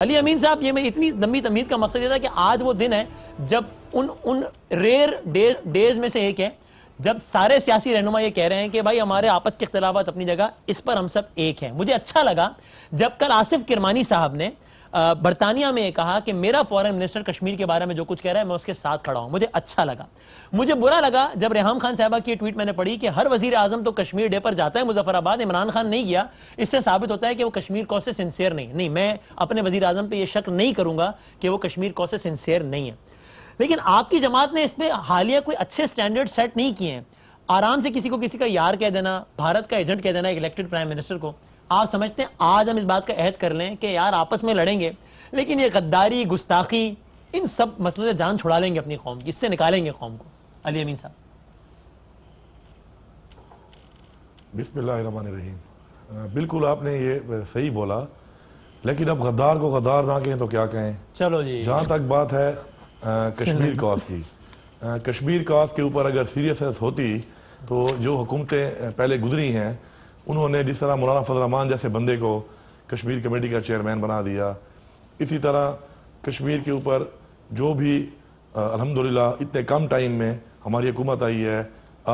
علی امین صاحب، یہ میں اتنی لمبی تمہید کا مقصد یہ تھا کہ آج وہ دن ہے جب ان ریئر ڈیز میں سے ایک ہے جب سارے سیاسی رہنما یہ کہہ رہے ہیں کہ بھائی ہمارے آپس کے اختلافات اپنی جگہ، اس پر ہم سب ایک ہیں۔ مجھے اچھا لگا جب کل آصف کرمانی صاحب نے برطانیہ میں یہ کہا کہ میرا فورن منسٹر کشمیر کے بارے میں جو کچھ کہہ رہا ہے میں اس کے ساتھ کھڑا ہوں۔ مجھے اچھا لگا۔ مجھے برا لگا جب ریحام خان صاحبہ کی ٹویٹ میں نے پڑھی کہ ہر وزیر اعظم تو کشمیر ڈے پر جاتا ہے، مظفر آباد عمران خان نہیں گیا، اس سے ثابت ہوتا ہے کہ وہ کشمیر کو سے سنسیئر نہیں۔ میں اپنے وزیر اعظم پہ یہ شک نہیں کروں گا کہ وہ کشمیر کو سے سنسیئر نہیں ہے، لیکن آپ کی جماعت نے اس پہ حالیہ کوئی اچھے سٹینڈرڈ سیٹ نہیں کیے ہیں۔ آرام سے کسی کو کسی کا یار کہہ دینا، بھارت کا ایجنٹ کہہ دینا ایک الیکٹڈ پرائم منسٹر کو۔ آپ سمجھتے ہیں آج ہم اس بات کا عہد کر لیں کہ یار آپس میں لڑیں گے لیکن یہ غداری، گستاخی، ان سب مسئلوں سے جان چھڑا لیں گے اپنی قوم کی، اس سے نکالیں گے قوم کو؟ علی امین صاحب۔ بسم اللہ الرحمن الرحیم۔ بالکل آپ نے یہ صحیح بولا، لیکن اب غدار کو غدار نہ کہیں تو کیا کہیں۔ چلو جی، جہاں تک بات ہے کشمیر کاز کی، کشمیر کاز کے اوپر اگر سیریسنس ہوتی تو جو حکومتیں پہلے گزری ہیں انہوں نے جس طرح مولانا فضل الرحمان جیسے بندے کو کشمیر کمیٹی کا چیئرمین بنا دیا، اسی طرح کشمیر کے اوپر جو بھی الحمدللہ اتنے کم ٹائم میں ہماری حکومت آئی ہے۔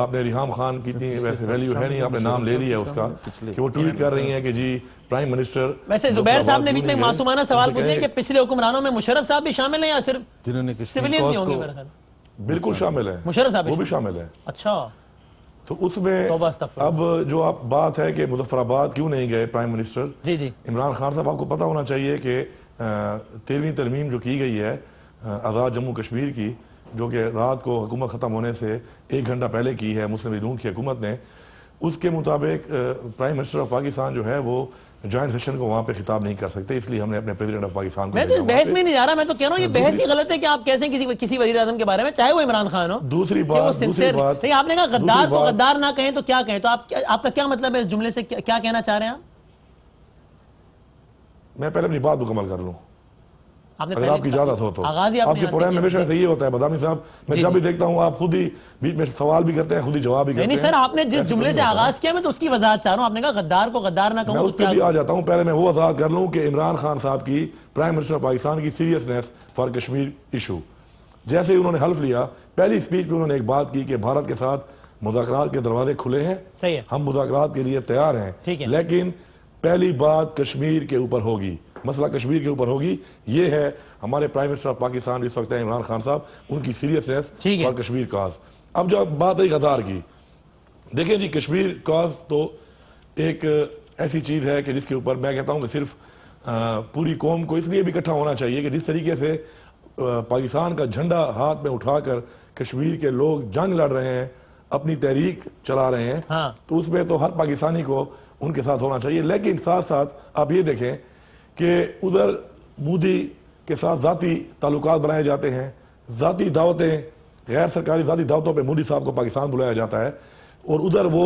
آپ نے ریحام خان کی اتنی ویسے ویلیو ہے نہیں، آپ نے نام لے لیا اس کا کہ وہ ٹویٹ کر رہی ہیں کہ جی پرائم منسٹر۔ ویسے زبیر صاحب نے بھی اتنا معصومانہ سوال پوچھا کہ پچھلے حکمرانوں میں مشرف صاحب بھی شامل ہیں یا صرف سویلین ہی ہوں گے؟ میرا خیال بالکل شامل ہے، مشرف صاحب وہ بھی شامل ہے۔ اچھا، تو اس میں اب جو آپ بات ہے کہ مظفر آباد کیوں نہیں گئے پرائم منسٹر جی جی عمران خان صاحب، آپ کو پتا ہونا چاہیے کہ 13ویں ترمیم جو کی گئی ہے آزاد جموں کشمیر کی، جو کہ رات کو حکومت ختم ہونے سے 1 گھنٹہ پہلے کی ہے مسلم لیگ نون کی حکومت نے، اس کے مطابق پرائم منسٹر آف پاکستان جو ہے وہ جوائنٹ سیشن کو وہاں پہ خطاب نہیں کر سکتے، اس لیے ہم نے اپنے پریزیڈنٹ آف پاکستان کو۔ میں تو بحث میں نہیں جا رہا، میں تو کہہ رہا ہوں یہ بحث ہی غلط ہے کہ آپ کیسے کسی وزیر اعظم کے بارے میں، چاہے وہ عمران خان ہو۔ دوسری بات آپ نے کہا غدار کو غدار نہ کہیں تو کیا کہیں، تو آپ کا کیا مطلب ہے اس جملے سے، کیا کہنا چاہ رہے ہیں آپ؟ میں پہلے اپنی بات مکمل کر لوں اگر آپ کی اجازت ہو تو۔ آپ کے پروگرام میں ہمیشہ سے یہ ہوتا ہے بدامی صاحب، میں جب بھی دیکھتا ہوں آپ خود ہی بیچ میں سوال بھی کرتے ہیں، خود ہی جواب بھی کرتے ہیں۔ نہیں سر، آپ نے جس جملے سے آغاز کیا میں تو اس کی وضاحت چاہ رہا ہوں۔ آپ نے کہا غدار کو غدار نہ کہوں، میں اس پہ بھی آ جاتا ہوں۔ پہلے میں وہ وضاحت کر لوں کہ عمران خان صاحب کی پرائم منسٹر پاکستان کی سیریسنس فار کشمیر ایشو، جیسے ہی انہوں نے حلف لیا پہلی سپیچ پہ انہوں نے ایک بات کی کہ بھارت کے ساتھ مذاکرات کے دروازے کھلے ہیں، ہم مذاکرات کے لیے تیار ہیں، لیکن پہلی بات کشمیر کے اوپر ہوگی، مسئلہ کشمیر کے اوپر ہوگی۔ یہ ہے ہمارے پرائم منسٹر آف پاکستان اس وقت ہے عمران خان صاحب، ان کی سیریسنس فار کشمیر کاز۔ اب جو بات ہے غدار کی، دیکھیں جی کشمیر کاز تو ایک ایسی چیز ہے کہ جس کے اوپر میں کہتا ہوں کہ صرف پوری قوم کو اس لیے بھی اکٹھا ہونا چاہیے کہ جس طریقے سے پاکستان کا جھنڈا ہاتھ میں اٹھا کر کشمیر کے لوگ جنگ لڑ رہے ہیں، اپنی تحریک چلا رہے ہیں، تو اس میں تو ہر پاکستانی کو ان کے ساتھ ہونا چاہیے۔ لیکن ساتھ ساتھ آپ یہ دیکھیں کہ ادھر مودی کے ساتھ ذاتی تعلقات بنائے جاتے ہیں، ذاتی دعوتیں، غیر سرکاری ذاتی دعوتوں پہ مودی صاحب کو پاکستان بلایا جاتا ہے، اور ادھر وہ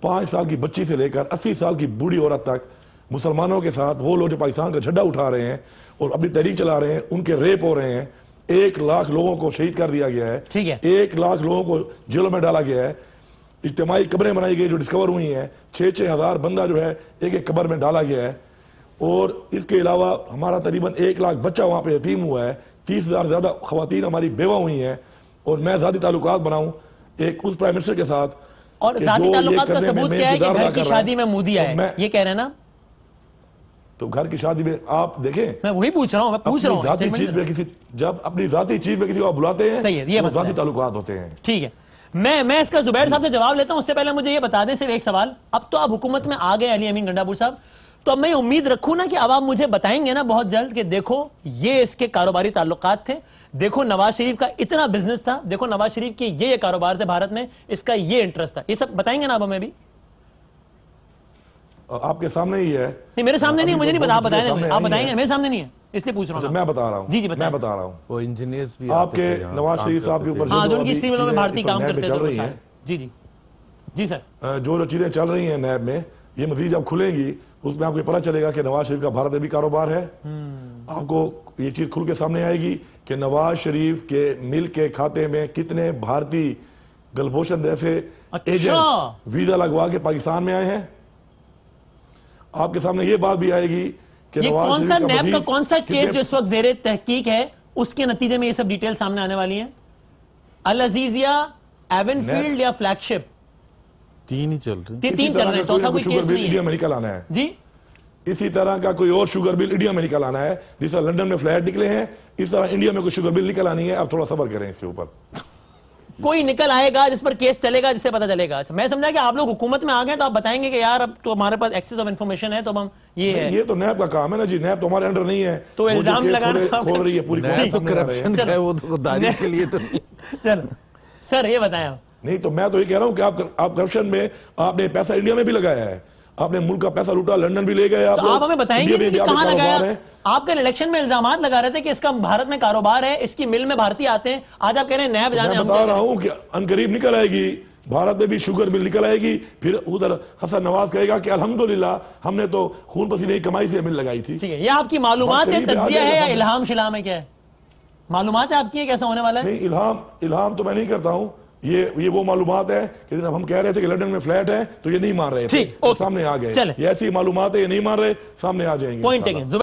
5 سال کی بچی سے لے کر 80 سال کی بوڑھی عورت تک مسلمانوں کے ساتھ وہ لوگ جو پاکستان کا جھنڈا اٹھا رہے ہیں اور اپنی تحریک چلا رہے ہیں، ان کے ریپ ہو رہے ہیں۔ 1 لاکھ لوگوں کو شہید کر دیا گیا ہے، 1 لاکھ لوگوں کو جیلوں میں ڈالا گیا ہے، اجتماعی قبریں بنائی گئی جو ڈسکور ہوئی ہیں، 6-6 ہزار بندہ جو ہے ایک قبر میں ڈالا گیا ہے، اور اس کے علاوہ ہمارا تقریباً 1 لاکھ بچہ وہاں پہ یتیم ہوا ہے، 30,000 زیادہ خواتین ہماری بیوہ ہوئی ہیں، اور میں ذاتی تعلقات بناؤں ایک اس پرائم منسٹر کے ساتھ، اور ذاتی تعلقات کا ثبوت کیا ہے کہ گھر کی شادی میں مودی آئے، یہ کہہ رہے ہیں نا؟ تو گھر کی شادی میں آپ دیکھیں، میں وہی پوچھ رہا ہوں، ذاتی چیز پہ کسی، جب اپنی ذاتی چیز پہ کسی کو بلاتے ہیں وہ ذاتی تعلقات ہوتے ہیں۔ ٹھیک ہے، میں اس کا زبیر صاحب سے جواب لیتا ہوں، اس سے پہلے مجھے یہ بتا دیں صرف ایک سوال۔ اب تو آپ حکومت میں آ گئے علی امین گنڈاپور صاحب، تو اب میں امید رکھوں نا کہ اب آپ مجھے بتائیں گے نا بہت جلد کہ دیکھو یہ اس کے کاروباری تعلقات تھے، دیکھو نواز شریف کا اتنا بزنس تھا، دیکھو نواز شریف کے یہ کاروبار تھے بھارت میں، اس کا یہ انٹرسٹ تھا، یہ سب بتائیں گے نا اب ہمیں بھی؟ آپ کے سامنے ہی ہے۔ نہیں میرے سامنے نہیں، مجھے نہیں پتا، آپ بتائیں گے، میرے سامنے نہیں ہے اس لیے پوچھ رہا ہوں۔ میں بتا رہا ہوں، جی جی میں بتا رہا ہوں، وہ انجینئرز بھی آپ کے نواز شریف صاحب کے اوپر جو ان کی اسٹریموں میں بھارتی کام کرتے چل رہی ہیں، جی جی جی سر، جو چیزیں چل رہی ہیں نیب میں، یہ مزید جب کھلیں گی اس میں آپ کو پتہ چلے گا کہ نواز شریف کا بھارت میں بھی کاروبار ہے۔ آپ کو یہ چیز کھل کے سامنے آئے گی کہ نواز شریف کے مل کے کھاتے میں کتنے بھارتی گلبھوشن جیسے ایجنٹ ویزا لگوا کے پاکستان میں آئے ہیں۔ آپ کے سامنے یہ بات بھی آئے گی یہ کون سا نیب کا کون سا کیس جو اس وقت زیر تحقیق ہے اس کے نتیجے میں یہ سب ڈیٹیل سامنے آنے والی ہیں؟ العزیزیہ، ایون فیلڈ یا فلیگ شپ؟ تین ہی چل رہے ہیں، تین چل رہے ہیں، چوتھا کوئی کیس نہیں انڈیا میں نکل آنا ہے جی. اسی طرح کا کوئی اور شوگر بل انڈیا میں نکل آنا ہے، جس طرح لنڈن میں فلیٹ نکلے ہیں اس طرح انڈیا میں کوئی شوگر بل نکل آنی ہے. اب تھوڑا صبر کریں اس کے اوپر. کوئی نکل آئے گا جس پر کیس چلے گا، جس سے پتہ چلے گا. میں سمجھا کہ آپ لوگ حکومت میں آ گئے تو آپ بتائیں گے کہ یار اب تو ہمارے پاس ایکسس آف انفارمیشن ہے، تو ہم یہ تو نیب کا کام ہے نا جی، نیب تو ہمارے انڈر نہیں ہے. تو الزام لگانا کھول رہی ہے پوری تو کرپشن ہے، وہ تو خودداری کے لیے تو نہیں. چلو سر یہ بتائیں آپ. نہیں تو میں تو یہ کہہ رہا ہوں کہ آپ کرپشن میں آپ نے پیسہ انڈیا میں بھی لگایا ہے، آپ نے ملک کا پیسہ لوٹا، لنڈن بھی لے گئے. آپ ہمیں بتائیں گے کہ کہاں لگایا؟ آپ کے الیکشن میں الزامات لگا رہے تھے کہ اس کا بھارت میں کاروبار ہے، اس کی مل میں بھارتی آتے ہیں. آج آپ کہہ رہے ہیں نیب جانے. میں بتا رہا ہوں کہ عنقریب نکل آئے گی، بھارت میں بھی شوگر مل نکل آئے گی. پھر ادھر حسن نواز کہے گا کہ الحمدللہ ہم نے تو خون پسینے کی کمائی سے مل لگائی تھی. ٹھیک ہے، یہ آپ کی معلومات ہے، تجزیہ ہے یا الہام شلام ہے؟ کیا ہے معلومات ہے آپ کی کیسا ہونے والا ہے؟ نہیں الہام تو میں نہیں کرتا ہوں. یہ وہ معلومات ہے کہ جب ہم کہہ رہے تھے کہ لنڈن میں فلیٹ ہے تو یہ نہیں مان رہے تھے، سامنے آ گئے. یہ ایسی معلومات ہے، یہ نہیں مان رہے، سامنے آ جائیں گے.